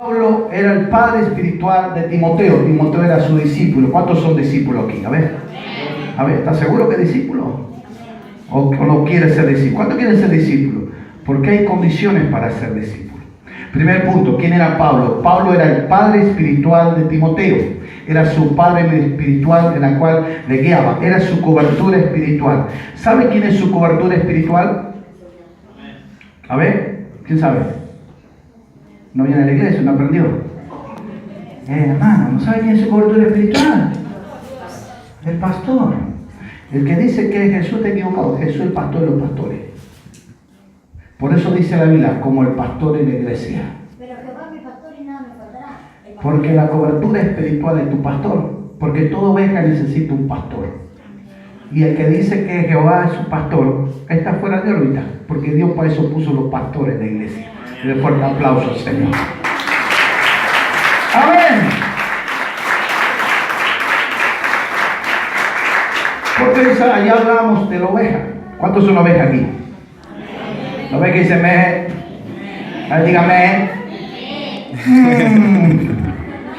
Pablo era el padre espiritual de Timoteo. Timoteo era su discípulo. ¿Cuántos son discípulos aquí? A ver, ¿estás seguro que es discípulo? ¿O no quiere ser discípulo? ¿Cuántos quieren ser discípulos? Porque hay condiciones para ser discípulo. Primer punto, ¿quién era Pablo? Pablo era el padre espiritual de Timoteo. Era su padre espiritual en la cual le guiaba. Era su cobertura espiritual. ¿Sabe quién es su cobertura espiritual? A ver, ¿quién sabe? No viene a la iglesia, no aprendió. Hermano, ¿no sabe quién es su cobertura espiritual? El pastor. El que dice que Jesús está equivocado. Jesús es el pastor de los pastores. Por eso dice la Biblia, como el pastor en la iglesia. Pero Jehová es mi pastor y nada me faltará. Porque la cobertura espiritual es tu pastor. Porque toda oveja necesita un pastor. Y el que dice que Jehová es su pastor, está fuera de órbita. Porque Dios para eso puso los pastores en la iglesia. Le fuerte aplauso al Señor. Amén. Porque ya hablamos de la oveja. ¿Cuántos son ovejas aquí? La oveja dice me. Dígame.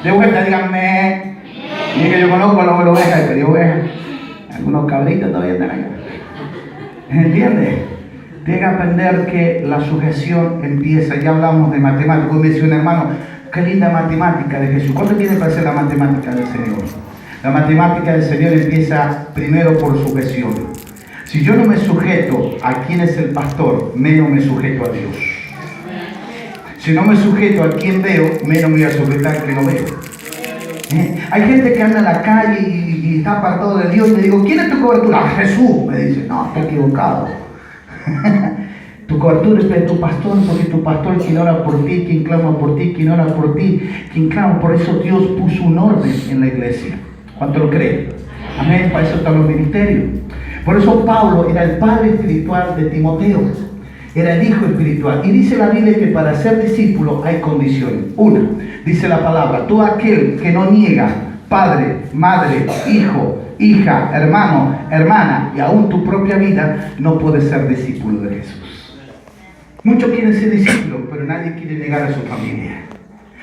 De vuelta, díganme. Y que yo conozco a la oveja, que dio oveja. Algunos cabritos todavía están acá. ¿Entiendes? Tiene que aprender que la sujeción empieza. Ya hablamos de matemáticas. Me decía un hermano, qué linda matemática de Jesús. ¿Cuánto tiene para hacer la matemática del Señor? La matemática del Señor empieza primero por sujeción. Si yo no me sujeto a quién es el pastor, menos me sujeto a Dios. Si no me sujeto a quién veo, menos me voy a sujetar a que no veo. Hay gente que anda en la calle y está apartado de Dios y le digo, ¿quién es tu cobertura? Ah, Jesús. Me dice, no, está equivocado. Tu cobertura es de tu pastor, porque tu pastor quien ora por ti, quien clama por ti, quien ora por ti, quien clama. Por eso Dios puso un orden en la iglesia. ¿Cuánto lo creen? Amén, para eso están los ministerios. Por eso Pablo era el padre espiritual de Timoteo. Era el hijo espiritual. Y dice la Biblia que para ser discípulo hay condiciones. Una, dice la palabra, todo aquel que no niega padre, madre, hijo, hija, hermano, hermana y aún tu propia vida, no puede ser discípulo de Jesús. Muchos quieren ser discípulos, pero nadie quiere negar a su familia.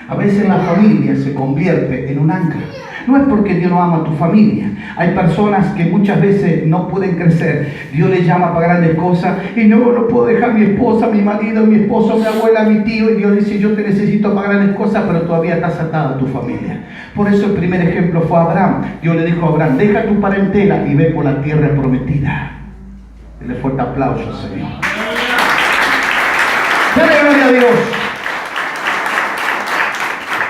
A veces la familia se convierte en un ancla. No es porque Dios no ama a tu familia. Hay personas que muchas veces no pueden crecer. Dios les llama para grandes cosas y no puedo dejar a mi esposa, mi marido, mi esposo, mi abuela, mi tío. Y Dios dice, yo te necesito para grandes cosas, pero todavía estás atado a tu familia. Por eso el primer ejemplo fue Abraham. Dios le dijo a Abraham, deja tu parentela y ve por la tierra prometida. Dele fuerte aplauso al Señor. Dale gloria a Dios.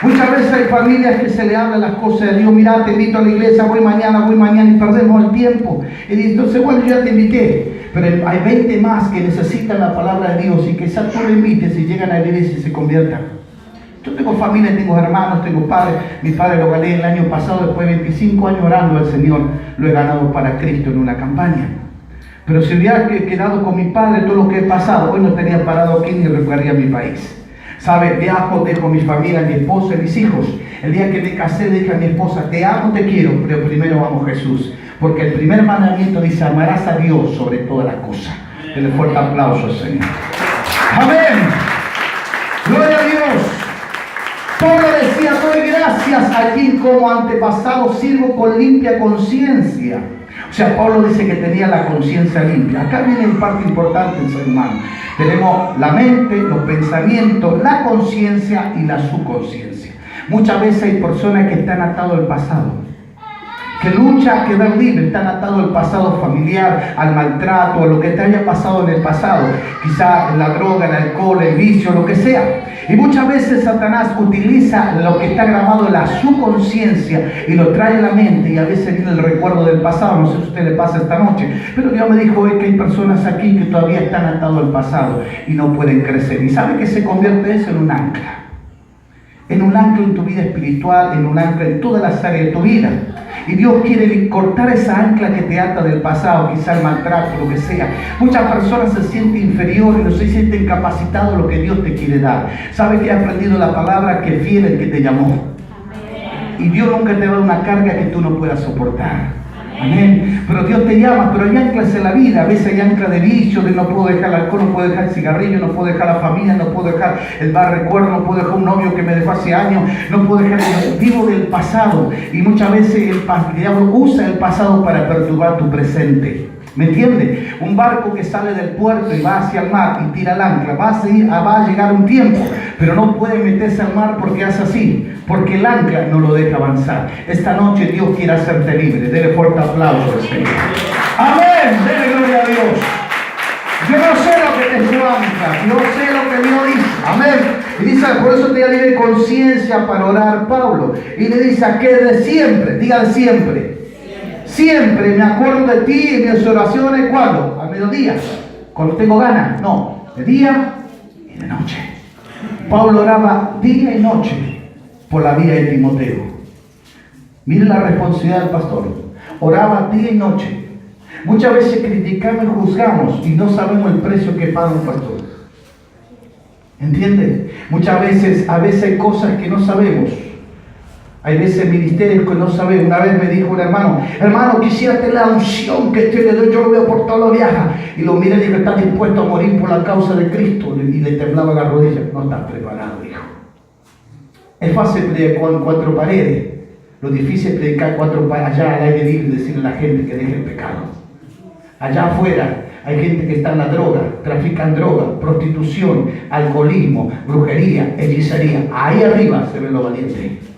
Muchas veces hay familias que se le hablan las cosas de Dios. Mira, te invito a la iglesia, voy mañana y perdemos el tiempo. Y dice, entonces, bueno, yo ya te invité. Pero hay 20 más que necesitan la palabra de Dios y que quizás tú lo invites y llegan a la iglesia y se conviertan. Yo tengo familia, tengo hermanos, tengo padres. Mi padre lo gané el año pasado, después de 25 años orando al Señor, lo he ganado para Cristo en una campaña. Pero si hubiera quedado con mi padre todo lo que he pasado, hoy no estaría parado aquí ni recorrería mi país. ¿Sabe? Viajo, dejo mi familia, mi esposa y mis hijos. El día que me casé le dije a mi esposa, te amo, te quiero, pero primero amo a Jesús. Porque el primer mandamiento dice, amarás a Dios sobre todas las cosas. Denle fuerte aplauso al Señor. Amén. Gloria a Dios. Pablo decía, doy gracias a quien como antepasado sirvo con limpia conciencia. O sea, Pablo dice que tenía la conciencia limpia. Acá viene en parte importante el ser humano. Tenemos la mente, los pensamientos, la conciencia y la subconsciencia. Muchas veces hay personas que están atados al pasado, que luchan a quedar libres, están atados al pasado familiar, al maltrato, a lo que te haya pasado en el pasado. Quizá la droga, el alcohol, el vicio, lo que sea. Y muchas veces Satanás utiliza lo que está grabado en la subconsciencia y lo trae a la mente, y a veces viene el recuerdo del pasado. No sé si a usted le pasa esta noche, pero Dios me dijo hoy que hay personas aquí que todavía están atados al pasado y no pueden crecer. ¿Y sabe que se convierte eso en un ancla? En un ancla en tu vida espiritual, en un ancla en todas las áreas de tu vida. Y Dios quiere cortar esa ancla que te ata del pasado, quizá el maltrato, lo que sea. Muchas personas se sienten inferiores, no se sienten capacitados a lo que Dios te quiere dar. ¿Sabes que he aprendido la palabra que fiel el que te llamó? Y Dios nunca te va a dar una carga que tú no puedas soportar. Amén. Pero Dios te llama, pero hay anclas en la vida. A veces hay ancla de vicio, de no puedo dejar el alcohol, no puedo dejar el cigarrillo, no puedo dejar la familia, no puedo dejar el mal recuerdo, no puedo dejar un novio que me dejó hace años, no puedo dejar el vivo del pasado. Y muchas veces el diablo usa el pasado para perturbar tu presente. ¿Me entiende? Un barco que sale del puerto y va hacia el mar y tira el ancla, va a llegar un tiempo, pero no puede meterse al mar porque hace así, porque el ancla no lo deja avanzar. Esta noche Dios quiere hacerte libre. Dele fuerte aplauso al Señor. Amén. Dele gloria a Dios. Yo no sé lo que te dio ancla, yo sé lo que Dios dice. Amén. Y dice, por eso te da libre conciencia para orar Pablo. Y le dice a aquel de siempre, diga de siempre. Siempre me acuerdo de ti en mis oraciones. ¿Cuándo? Al mediodía. Cuando tengo ganas. No, de día y de noche. Pablo oraba día y noche por la vida de Timoteo. Mire la responsabilidad del pastor. Oraba día y noche. Muchas veces criticamos y juzgamos y no sabemos el precio que paga un pastor. ¿Entiende? Muchas veces, a veces hay cosas que no sabemos. Hay veces ministerios que no sabemos. Una vez me dijo un hermano, quisiera tener la unción que usted le doy, yo lo veo por todos los viajes. Y lo miré y dije, ¿estás dispuesto a morir por la causa de Cristo? Y le temblaba la rodilla. No estás preparado, hijo. Es fácil predicar en cuatro paredes. Lo difícil es predicar allá al aire libre y decirle a la gente que deje el pecado. Allá afuera hay gente que está en la droga, trafican droga, prostitución, alcoholismo, brujería, hechicería. Ahí arriba se ven los valientes.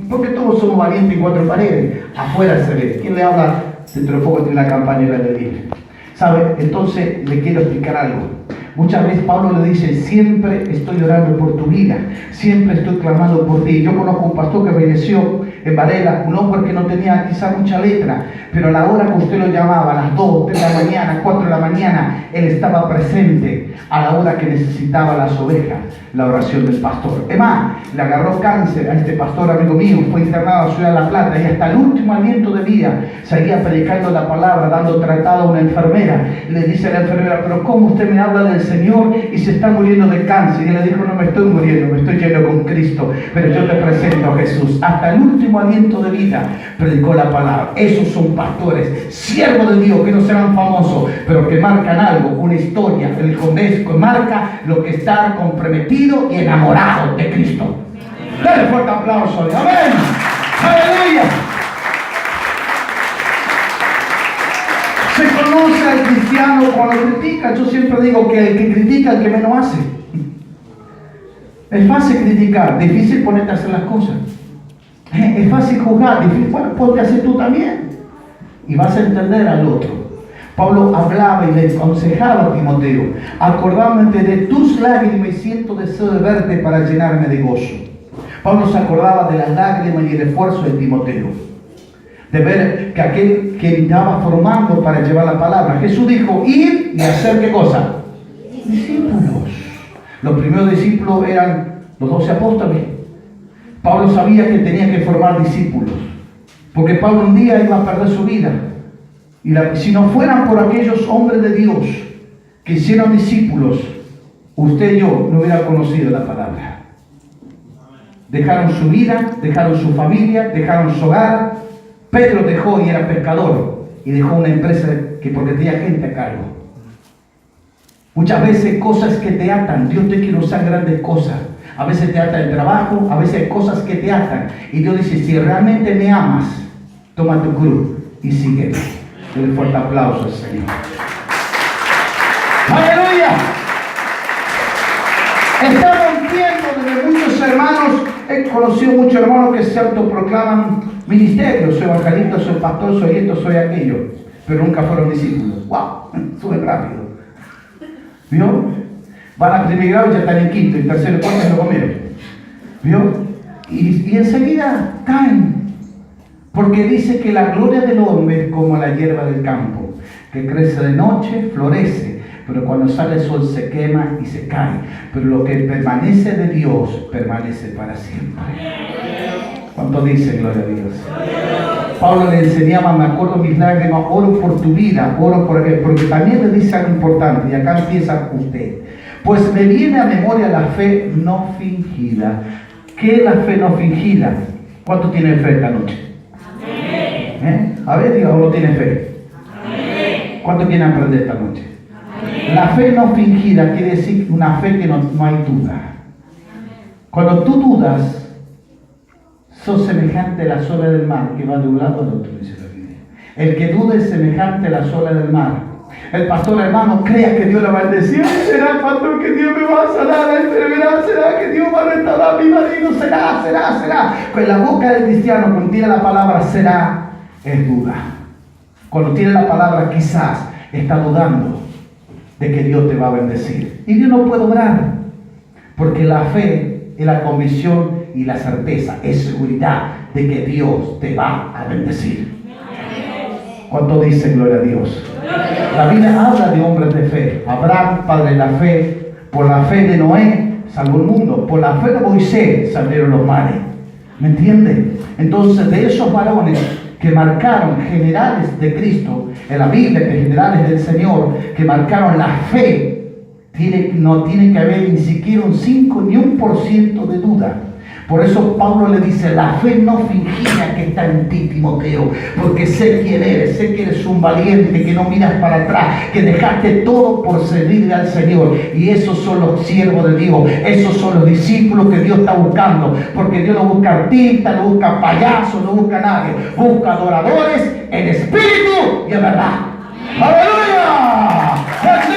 Porque todos somos valientes en cuatro paredes. Afuera se ve. ¿Quién le habla? Dentro de poco tiene una campaña de la libre. ¿Sabe? Entonces le quiero explicar algo. Muchas veces Pablo le dice, siempre estoy orando por tu vida, siempre estoy clamando por ti. Yo conozco un pastor que falleció en Varela, un hombre que no tenía quizá mucha letra, pero a la hora que usted lo llamaba, a las 2, 3 de la mañana, 4 de la mañana, él estaba presente a la hora que necesitaba las ovejas, la oración del pastor. Es más, le agarró cáncer a este pastor amigo mío, fue internado a Ciudad de La Plata y hasta el último aliento de vida seguía predicando la palabra, dando tratado a una enfermera. Le dice a la enfermera, pero ¿cómo usted me habla del Señor y se está muriendo de cáncer? Y él le dijo, no me estoy muriendo, me estoy yendo con Cristo, pero yo te presento a Jesús. Hasta el último aliento de vida predicó la palabra. Esos son pastores, siervos de Dios, que no serán famosos, pero que marcan algo, una historia. El convenzco marca lo que está comprometido y enamorado de Cristo. Dale fuerte aplauso. Amén. Aleluya. Se conoce al cristiano cuando critica. Yo siempre digo que el que critica es el que menos hace. Es fácil criticar, difícil ponerte a hacer las cosas. Es fácil juzgar, difícil, bueno, ponte a hacer tú también. Y vas a entender al otro. Pablo hablaba y le aconsejaba a Timoteo, acordándome de tus lágrimas y siento deseo de verte para llenarme de gozo. Pablo se acordaba de las lágrimas y el esfuerzo de Timoteo, de ver que aquel que estaba formando para llevar la palabra. Jesús dijo, ir y hacer ¿qué cosa? Discípulos. Los primeros discípulos eran los 12 apóstoles. Pablo sabía que tenía que formar discípulos, porque Pablo un día iba a perder su vida. Y si no fueran por aquellos hombres de Dios que hicieron discípulos, usted y yo no hubieran conocido la palabra. Dejaron su vida, dejaron su familia, dejaron su hogar. Pedro dejó y era pescador y dejó una empresa porque tenía gente a cargo. Muchas veces cosas que te atan, Dios te quiere usar grandes cosas. A veces te ata el trabajo, a veces hay cosas que te atan. Y Dios dice, si realmente me amas, toma tu cruz y sígueme. Un fuerte aplauso al Señor. ¡Aleluya! Estamos viendo desde muchos hermanos, he conocido muchos hermanos que se autoproclaman ministerios, soy evangelista, soy pastor, soy esto, soy aquello, pero nunca fueron discípulos. ¡Wow! Sube rápido. ¿Vio? Van a primer grado y ya están en quinto, y tercero y cuarto y lo comieron. ¿Vio? Y enseguida caen. Porque dice que la gloria del hombre es como la hierba del campo, que crece de noche, florece, pero cuando sale el sol se quema y se cae. Pero lo que permanece de Dios, permanece para siempre. ¿Cuánto dice gloria a Dios? Pablo le enseñaba, me acuerdo mis lágrimas, oro por tu vida, oro por aquel, porque también le dice algo importante, y acá empieza usted. Pues me viene a memoria la fe no fingida. ¿Qué es la fe no fingida? ¿Cuánto tiene fe esta noche? A ver, diga, uno tiene fe. ¿Cuánto quieren aprender esta noche? La fe no fingida quiere decir una fe que no hay duda. Cuando tú dudas, sos semejante a las olas del mar que va de un lado al otro, dice la Biblia. El que duda es semejante a las olas del mar. El pastor, hermano, crea que Dios la va a bendecir. ¿Será, pastor, que Dios me va a sanar la enfermedad? ¿Será que Dios va a restaurar a mi marido? ¿Será? Pues la boca del cristiano, cuando tiene la palabra será, es duda. Cuando tiene la palabra quizás, está dudando de que Dios te va a bendecir. Y Dios no puede obrar, porque la fe es la convicción y la certeza, es seguridad de que Dios te va a bendecir. ¿Cuánto dice gloria a Dios? La Biblia habla de hombres de fe. Abraham, padre de la fe. Por la fe de Noé salvó el mundo. Por la fe de Moisés salieron los mares. ¿Me entienden? Entonces, de esos varones que marcaron, generales de Cristo en la Biblia, que generales del Señor, que marcaron la fe, no tiene que haber ni siquiera un 5 ni 1% de duda. Por eso Pablo le dice, la fe no fingida que está en ti, Timoteo, porque sé quién eres, sé que eres un valiente, que no miras para atrás, que dejaste todo por servirle al Señor. Y esos son los siervos de Dios, esos son los discípulos que Dios está buscando, porque Dios no busca artistas, no busca payasos, no busca nadie, busca adoradores en espíritu y en verdad. ¡Aleluya!